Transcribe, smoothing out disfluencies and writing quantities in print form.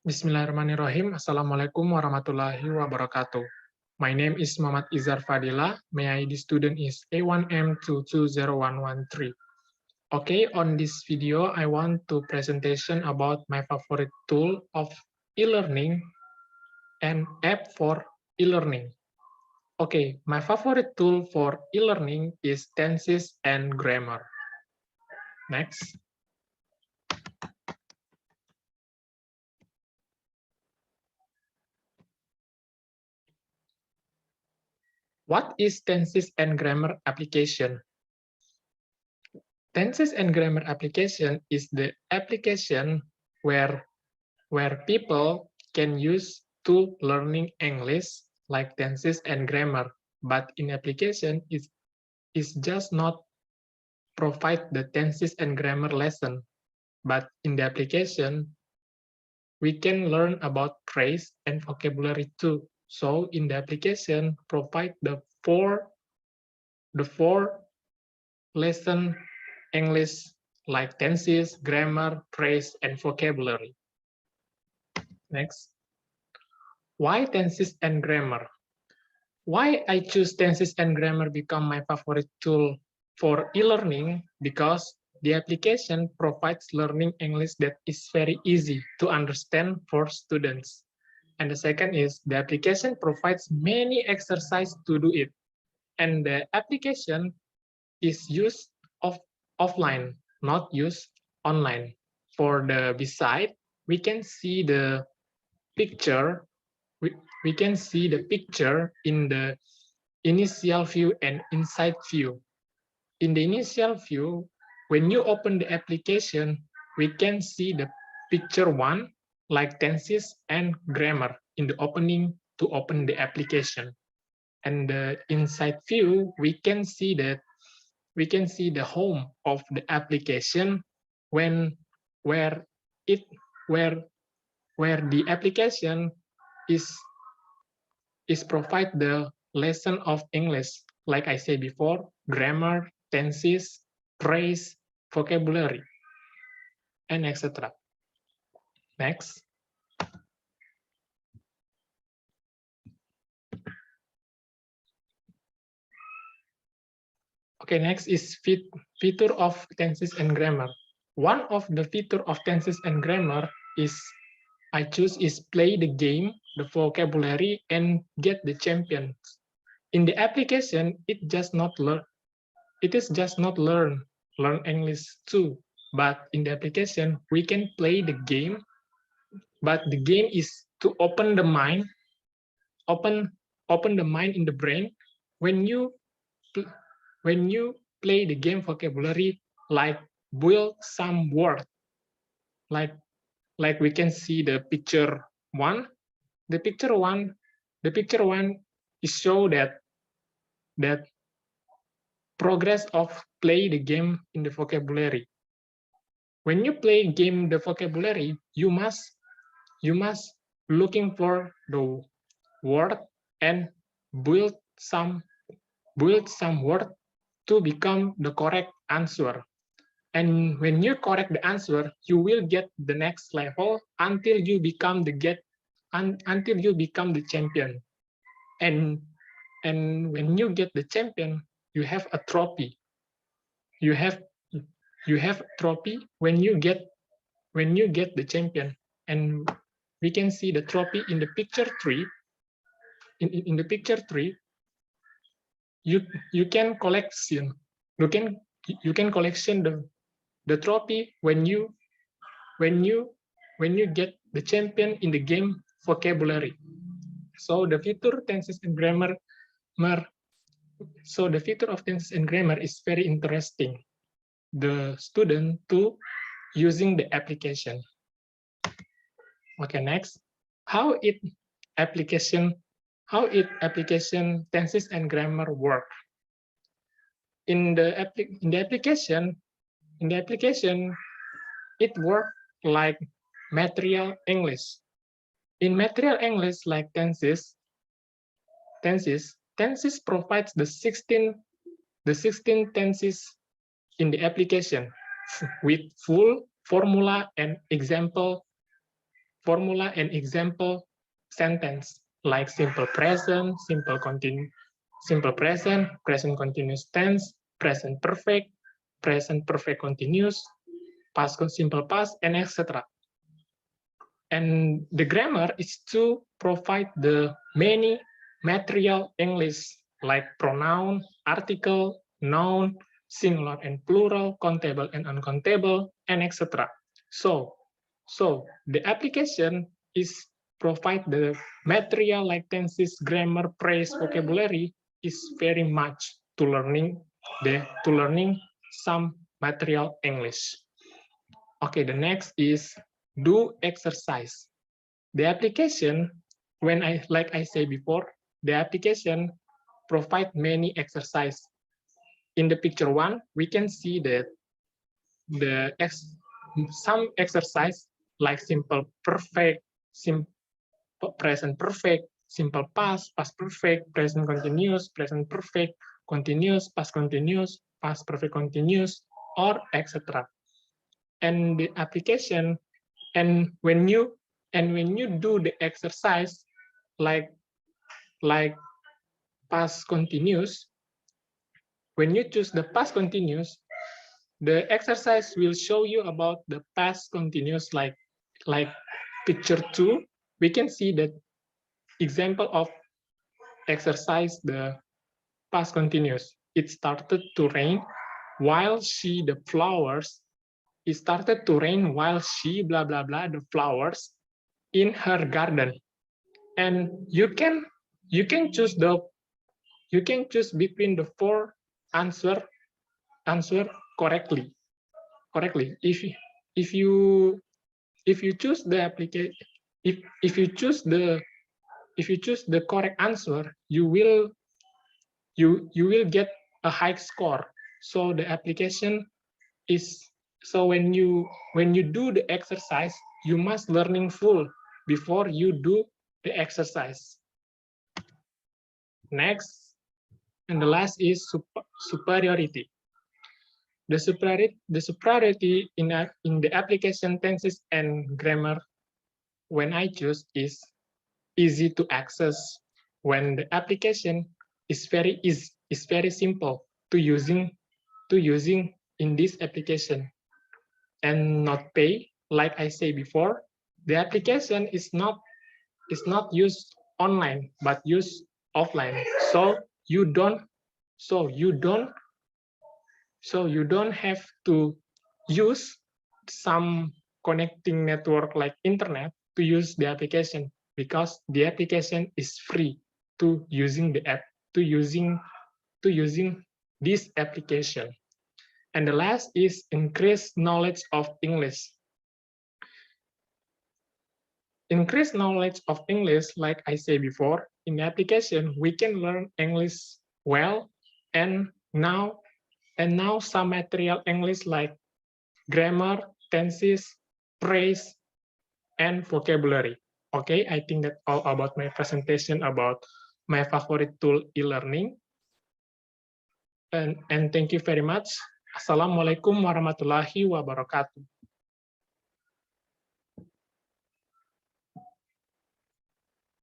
Bismillahirrahmanirrahim. Assalamualaikum warahmatullahi wabarakatuh. My name is Muhammad Izar Fadila. May ID student is A1M220113. Okay, on this video, I want to presentation about my favorite tool of e-learning and app for e-learning. Okay, my favorite tool for e-learning is Tenses and Grammar. Next. What is Tenses and Grammar application? Tenses and Grammar application is the application where people can use to learning English like tenses and grammar, but in application is just not provide the tenses and grammar lesson, but in the application we can learn about phrase and vocabulary too. So in the application provide the four lesson English like tenses, grammar, phrase, and vocabulary. Next. Why tenses and grammar? Why I choose tenses and grammar become my favorite tool for e-learning? Because the application provides learning English that is very easy to understand for students. And the second is the application provides many exercises to do it. And the application is used offline, not used online. For the beside, we can see the picture. We can see the picture in the initial view and inside view. In the initial view, when you open the application, we can see the picture one, like tenses and grammar in the opening to open the application. And the inside view, we can see the home of the application where the application is provide the lesson of English, like I said before, grammar, tenses, phrase, vocabulary, and etc. Next. Okay, next is feature of tenses and grammar. One of the feature of tenses and grammar is I choose is play the game, the vocabulary, and get the champions. In the application, it is just not learn English too, but in the application we can play the game, but the game is to open the mind, open the mind in the brain when you play the game vocabulary, like build some word, like we can see the picture one. The picture one is show that progress of play the game in the vocabulary. When you play game the vocabulary, you must looking for the word and build some word to become the correct answer. And when you correct the answer, you will get the next level until you become the champion. And when you get the champion, you have a trophy. You have trophy when you get the champion. And we can see the trophy in the picture 3. In the picture 3, you can collection the trophy when you get the champion in the game vocabulary. So the feature tenses and grammar so the feature of tenses and grammar is very interesting. The student to using the application. Okay, next. How application tenses and grammar work. In the application, it works like material English. In material English, like tenses provides the 16 tenses in the application with full formula and example formula and example sentence like simple present, simple present, present continuous tense, present perfect continuous, past simple past, and etc. And the grammar is to provide the many material English like pronoun, article, noun, singular and plural, countable and uncountable, and etc. So the application is provide the material like tenses, grammar, phrase, vocabulary is very much to learning some material English. Okay, the next is do exercise. The application, like I say before, the application provide many exercise. In the picture 1, we can see that some exercise like simple perfect, present perfect, simple past perfect, present continuous, present perfect, continuous, past perfect continuous, or etc. And the application, and when you do the exercise like past continuous, when you choose the past continuous, the exercise will show you about the past continuous like picture 2. We can see that example of exercise the past continuous. It started to rain while the flowers. It started to rain while she blah blah blah the flowers in her garden. And you can choose between the 4 answer correctly. If you choose the application, if you choose the correct answer, you will get a high score. So the application is, so when you do the exercise, you must learning full before you do the exercise. Next, and the last is superiority. The superiority in the application tenses and grammar when I choose is easy to access. When the application is very easy, is very simple to using in this application, and not pay. Like I say before, the application is not used online but used offline. So you don't have to use some connecting network like internet to use the application, because the application is free to using the app, to using this application. And the last is increase knowledge of English. Increase knowledge of English, like I say before, in the application we can learn English well, and now some material English like grammar, tenses, phrase, and vocabulary. Okay, I think that's all about my presentation about my favorite tool e-learning. And thank you very much. Assalamualaikum warahmatullahi wabarakatuh.